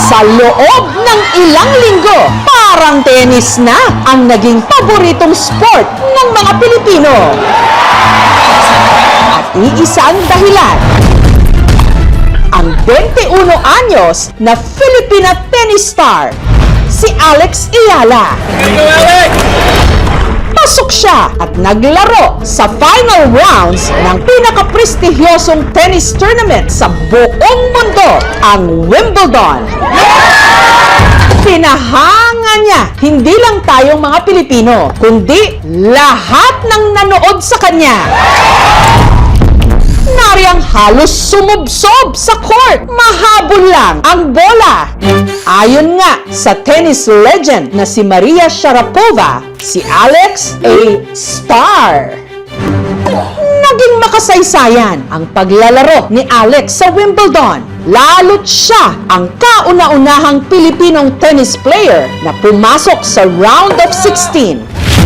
Sa loob ng ilang linggo, parang tennis na ang naging paboritong sport ng mga Pilipino. At iisang dahilan, ang 21 anyos na Filipina tennis star, si Alex Ayala. Pasok siya at naglaro sa final rounds ng pinaka-prestigyosong tennis tournament sa buong mundo, ang Wimbledon. Pinahanga niya hindi lang tayong mga Pilipino, kundi lahat ng nanood sa kanya. Nariyang halos sumubsob sa court. Mahabol lang ang bola. Ayon nga sa tennis legend na si Maria Sharapova, si Alex a star. Naging makasaysayan ang paglalaro ni Alex sa Wimbledon. Lalo't siya ang kauna-unahang Pilipinong tennis player na pumasok sa round of 16.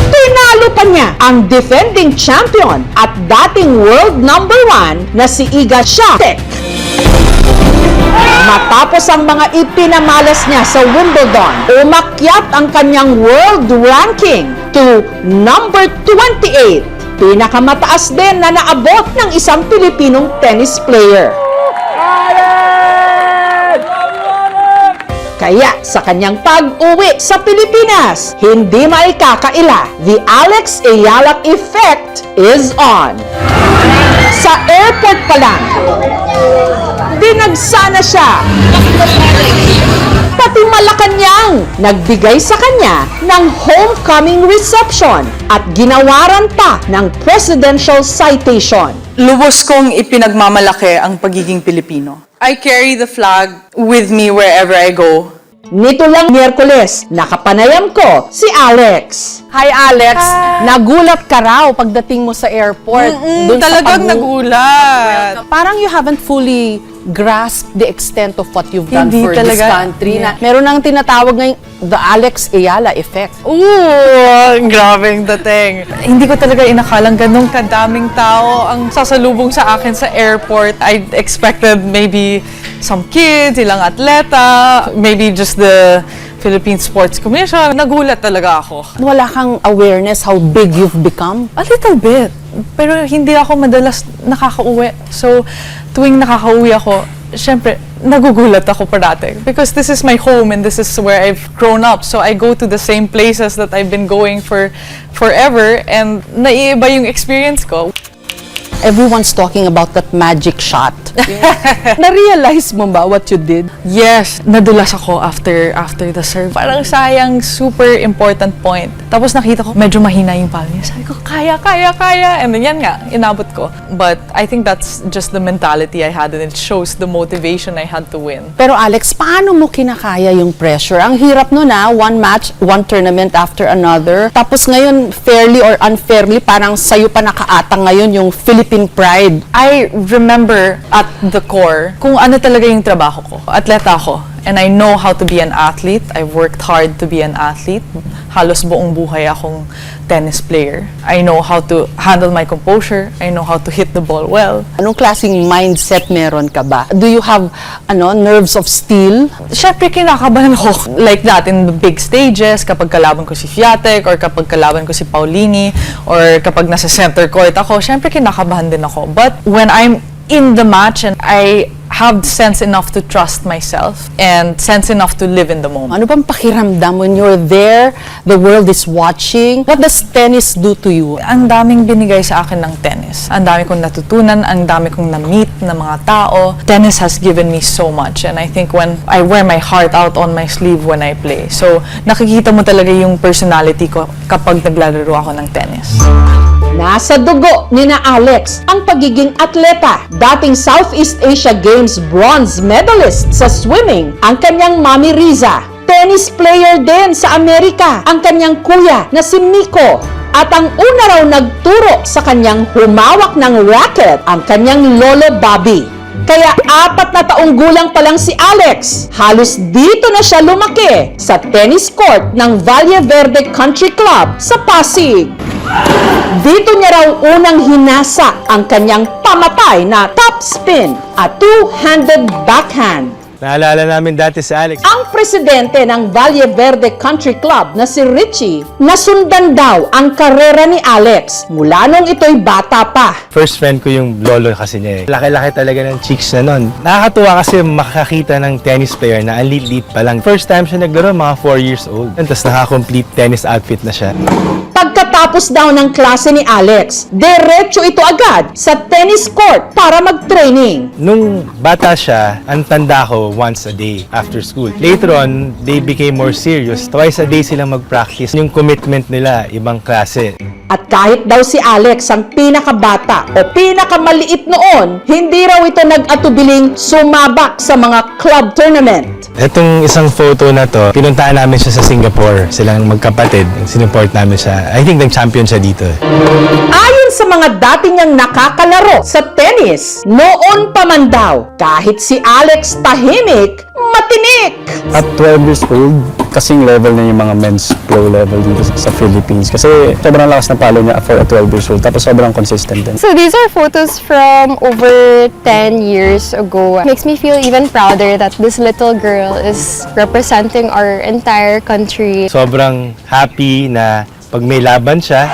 Tinalo pa niya ang defending champion at dating world number 1 na si Iga Swiatek. Matapos ang mga ipinamalas niya sa Wimbledon, umakyat ang kanyang world ranking to number 28. Pinakamataas din na naabot ng isang Pilipinong tennis player. Kaya sa kanyang pag-uwi sa Pilipinas, hindi maikakaila, the Alex Ayala effect is on. Sa airport pa lang, dinagsana siya. Pati Malacanang nagbigay sa kanya ng homecoming reception at ginawaran pa ng presidential citation. Lubos kong ipinagmamalaki ang pagiging Pilipino. I carry the flag with me wherever I go. Nito lang Miyerkules, nakapanayam ko si Alex. Hi Alex, nagulat ka raw pagdating mo sa airport. Dun sa Talagang pag- nagulat. Parang you haven't fully grasped the extent of what you've done Hindi for this talaga. country. Yeah. Na meron nang tinatawag ngayon the Alex Ayala effect. Ooh, grabing dating. Hindi ko talaga inakalang ganun kadaming tao ang sasalubong sa akin sa airport. I expected maybe some kids, ilang atleta, maybe just the Philippine Sports Commission. Nagulat talaga ako. Wala kang awareness how big you've become? A little bit. Pero hindi ako madalas nakakauwi. So, tuwing nakakauwi ako, syempre, nagugulat ako parati. Because this is my home and this is where I've grown up. So, I go to the same places that I've been going for forever and naiiba yung experience ko. Everyone's talking about that magic shot. Na-realize mo ba what you did? Yes, nadulas ako after the serve. Parang sayang, super important point. Tapos nakita ko, medyo mahina yung palm niya. Sabi ko, kaya. And then yan nga, inabot ko. But I think that's just the mentality I had and it shows the motivation I had to win. Pero Alex, paano mo kinakaya yung pressure? Ang hirap nun one match, one tournament after another. Tapos ngayon, fairly or unfairly, parang sa'yo pa nakaatang ngayon yung Philippine pride. I remember at the core kung ano talaga yung trabaho ko. Atleta ako. And I know how to be an athlete. I've worked hard to be an athlete. Halos buong buhay akong tennis player. I know how to handle my composure. I know how to hit the ball well. Anong klaseng mindset meron ka ba? Do you have nerves of steel? Siyempre, kinakabahan ako like that in the big stages, kapag kalaban ko si Swiatek, or kapag kalaban ko si Paulini, or kapag nasa center court ako, siyempre kinakabahan din ako. But when I'm in the match and I have sense enough to trust myself and sense enough to live in the moment. Ano bang pakiramdam when you're there, the world is watching? What does tennis do to you? Ang daming binigay sa akin ng tennis. Ang dami kong natutunan, ang dami kong na-meet na mga tao. Tennis has given me so much and I think when I wear my heart out on my sleeve when I play. So, nakikita mo talaga yung personality ko kapag naglalaro ako ng tennis. Nasa dugo ni na Alex ang pagiging atleta. Dating Southeast Asia Games bronze medalist sa swimming ang kanyang mami Riza. Tennis player din sa Amerika ang kanyang kuya na si Miko. At ang una raw nagturo sa kanyang humawak ng racket ang kanyang lolo Bobby. Kaya 4 na taong gulang pa lang si Alex. Halos dito na siya lumaki sa tennis court ng Valle Verde Country Club sa Pasig. Dito niya raw unang hinasa ang kanyang pamatay na top spin at two-handed backhand. Naalala namin dati si Alex. Ang presidente ng Valle Verde Country Club na si Richie, nasundan daw ang karera ni Alex mula nung ito'y bata pa. First friend ko yung lolo kasi niya eh. Laki-laki talaga ng cheeks na nun. Nakakatuwa kasi makakita ng tennis player na ang liit pa lang. First time siya naglaro, mga 4 years old. Tapos naka-complete tennis outfit na siya. Pagkatapos daw ng klase ni Alex, diretso ito agad sa tennis court para mag-training. Nung bata siya, ang tanda ko once a day after school. Later on, they became more serious. Twice a day silang mag-practice. Yung commitment nila, ibang klase. At kahit daw si Alex ang pinakabata o pinakamaliit noon, hindi raw ito nag-atubiling sumabak sa mga club tournament. Itong isang photo na to, pinuntahan namin siya sa Singapore. Silang magkapatid. Sinupport namin siya. I think nag-champion siya dito. Ayon sa mga dati niyang nakakalaro sa tennis, noon pa man daw, kahit si Alex tahimik, matinik! At 12 years old, kasing level na yung mga men's pro level dito sa Philippines. Kasi sobrang lakas na palo niya for a 12 years old. Tapos sobrang consistent din. So these are photos from over 10 years ago. Makes me feel even prouder that this little girl is representing our entire country. Sobrang happy na pag may laban siya,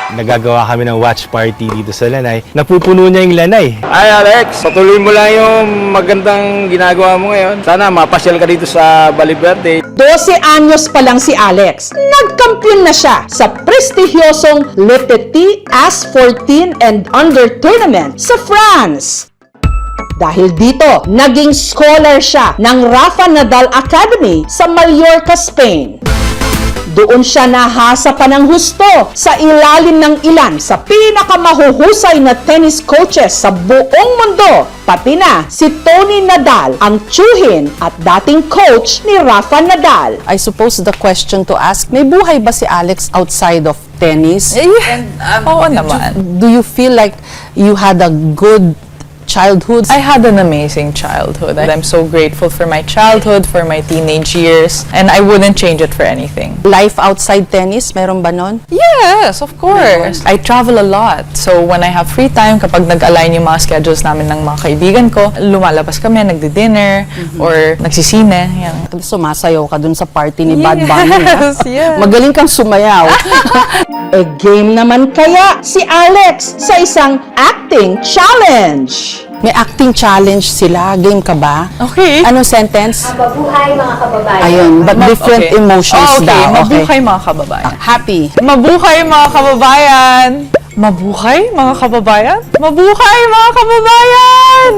nagagawa kami ng watch party dito sa Lanay. Napupuno niya yung Lanay. Ay Alex, patuloy mo lang yung magandang ginagawa mo ngayon. Sana mapasyal ka dito sa Valle Verde. 12 anyos pa lang si Alex, nagkampiyon na siya sa prestigyosong Le Petit As-14 and Under Tournament sa France. Dahil dito, naging scholar siya ng Rafa Nadal Academy sa Mallorca, Spain. Doon siya nahasa pa ng husto sa ilalim ng ilan sa pinakamahuhusay na tennis coaches sa buong mundo, pati na si Tony Nadal, ang tsuhin at dating coach ni Rafa Nadal. I suppose the question to ask, may buhay ba si Alex outside of tennis? Oo naman. Do you feel like you had a good childhood? I had an amazing childhood. I'm so grateful for my childhood, for my teenage years, and I wouldn't change it for anything. Life outside tennis, meron ba nun? Yes, of course. I travel a lot. So when I have free time, kapag nag-align yung mga schedules namin ng mga kaibigan ko, lumalabas kami, nagdi-dinner, or nagsisine. Yan. Sumasayaw ka dun sa party ni Bad Bunny. Yes, yes. Magaling kang sumayaw. Game naman kaya si Alex sa isang acting challenge. May acting challenge sila. Game ka ba? Okay. Anong sentence? Mabuhay mga kababayan. Ayun, but different Okay. emotions Oh, okay. daw. Mabuhay mga kababayan. Happy. Mabuhay mga kababayan! Mabuhay mga kababayan? Mabuhay mga kababayan!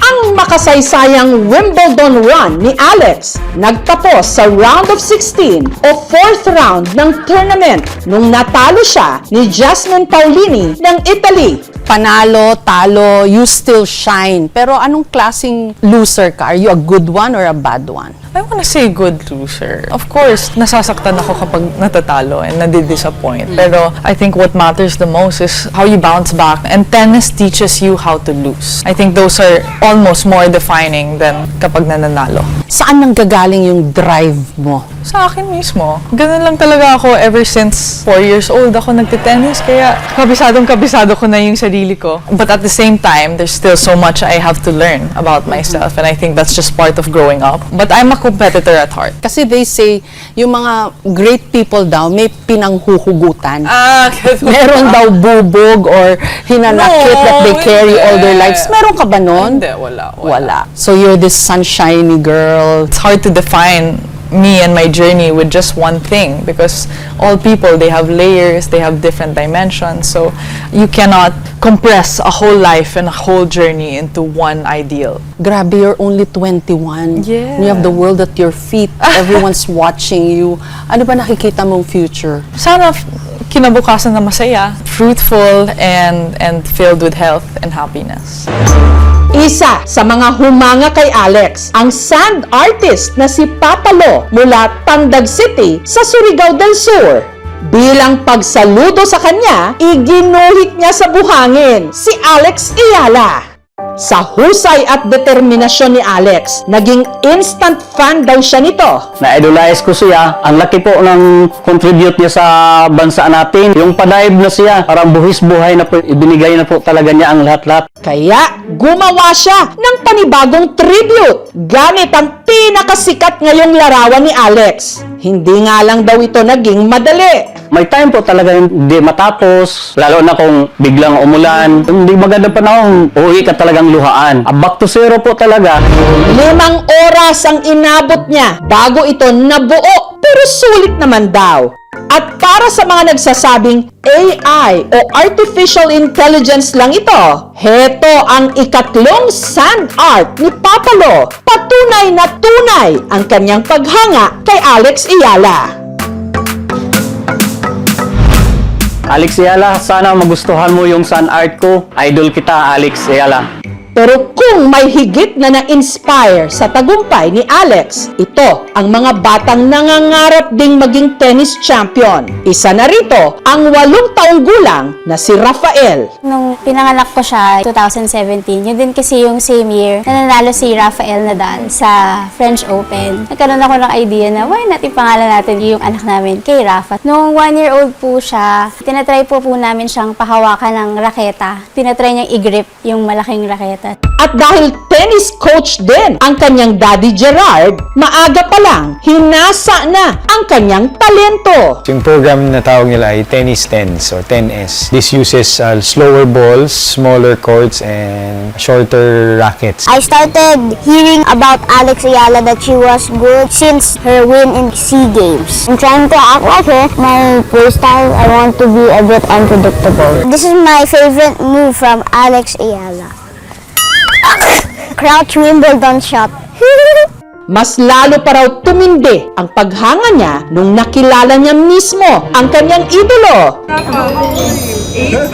Ang makasaysayang Wimbledon run ni Alex nagtapos sa round of 16 o 4th round ng tournament nung natalo siya ni Jasmine Paolini ng Italy. Panalo, talo, you still shine. Pero anong klaseng loser ka? Are you a good one or a bad one? I wanna say good loser. Of course, nasasaktan ako kapag natatalo and nadidisappoint. Pero I think what matters the most is how you bounce back. And tennis teaches you how to lose. I think those are almost more defining than kapag nananalo. Saan nanggagaling yung drive mo? Sa akin mismo. Ganun lang talaga ako ever since 4 years old ako nagte-tennis. Kaya kabisado ko na yung sarili ko. But at the same time, there's still so much I have to learn about myself. And I think that's just part of growing up. But I'm a competitor at heart. Kasi they say, yung mga great people daw, may pinanghuhugutan. Meron daw bubog or hinanakit No, that they carry all their hindi. lives. Meron ka ba nun? Hindi, wala. Wala. So you're this sunshiny girl. It's hard to define me and my journey with just one thing because all people, they have layers, they have different dimensions, so you cannot compress a whole life and a whole journey into one ideal. Grabe, you're only 21. Yeah. You have the world at your feet. Everyone's watching you. Ano ba nakikita mong future? Sana kinabukasan na masaya, fruitful, and filled with health and happiness. Isa sa mga humanga kay Alex, ang sand artist na si Papalo mula Tandag City sa Surigao del Sur. Bilang pagsaludo sa kanya, iginuhit niya sa buhangin si Alex Ayala. Sa husay at determinasyon ni Alex, naging instant fan daw siya nito. Na-idolize ko siya. Ang laki po ng contribute niya sa bansa natin. Yung padive na siya, parang buhis-buhay na po, ibinigay na po talaga niya ang lahat-lahat. Kaya gumawa siya ng panibagong tribute gamit ang pinakasikat ngayong larawan ni Alex. Hindi nga lang daw ito naging madali. May time po talaga hindi matapos, lalo na kung biglang umulan. Hindi maganda panahon, uwi ka talagang luhaan. Back to zero po talaga. 5 oras ang inabot niya bago ito nabuo, pero sulit naman daw. At para sa mga nagsasabing AI o Artificial Intelligence lang ito, heto ang ikatlong sand art ni Papalo. Patunay na tunay ang kanyang paghanga kay Alex Ayala. Alex Ayala, sana magustuhan mo yung sun art ko. Idol kita, Alex Ayala. Pero kung may higit na na-inspire sa tagumpay ni Alex, ito ang mga batang nangangarap ding maging tennis champion. Isa na rito ang 8 taong gulang na si Rafael. Nung pinanganak ko siya, 2017, yun din kasi yung same year na nanalo si Rafael Nadal sa French Open. Nagkaroon ako ng idea na why not ipangalan natin yung anak namin kay Rafa. Nung 1-year-old po siya, tinatry po namin siyang pahawakan ng raketa. Tinatry niyang i-grip yung malaking raketa. At dahil tennis coach din ang kanyang daddy Gerard, maaga pa lang hinasa na ang kanyang talento. Yung program na tawag nila ay Tennis 10s or 10S. This uses slower balls, smaller courts, and shorter rackets. I started hearing about Alex Ayala that she was good since her win in SEA Games. I'm trying to act like her. My playstyle, I want to be a bit unpredictable. This is my favorite move from Alex Ayala. Crouch Wimbledon shot. Mas lalo pa raw tumindi ang paghanga niya nung nakilala niya mismo ang kanyang idolo.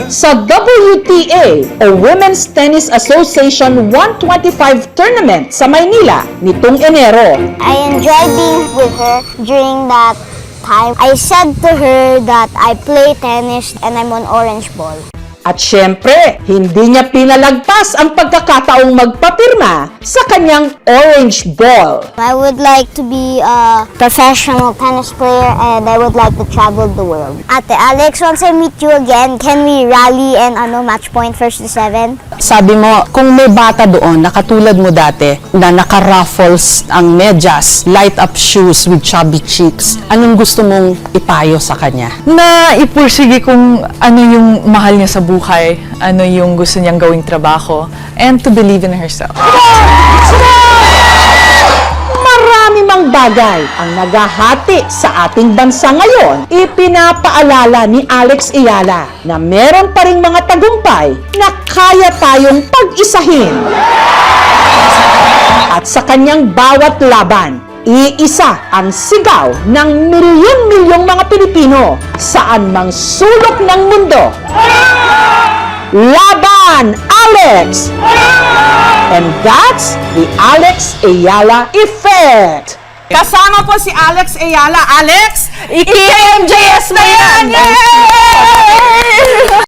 Sa WTA o Women's Tennis Association 125 Tournament sa Maynila nitong Enero. I enjoyed being with her during that time. I said to her that I play tennis and I'm on orange ball. At syempre, hindi niya pinalagpas ang pagkakataong magpapirma sa kanyang orange ball. I would like to be a professional tennis player and I would like to travel the world. Ate Alex, once I meet you again, can we rally and match point first to 7? Sabi mo, kung may bata doon na katulad mo dati, na naka-ruffles ang medyas, light up shoes with chubby cheeks, anong gusto mong ipayo sa kanya? Na ipursige kung ano yung mahal niya sa buhay, ano yung gusto niyang gawing trabaho, and to believe in herself. Marami mang bagay ang naghahati sa ating bansa ngayon. Ipinapaalala ni Alex Ayala na meron pa ring mga tagumpay na kaya tayong pag-isahin. At sa kanyang bawat laban, iisa ang sigaw ng milyon-milyong mga Pilipino saan mang sulok ng mundo. Laban, Alex! And that's the Alex Ayala Effect. Kasama po si Alex Ayala. Alex, iki-MJS na yan! Yay!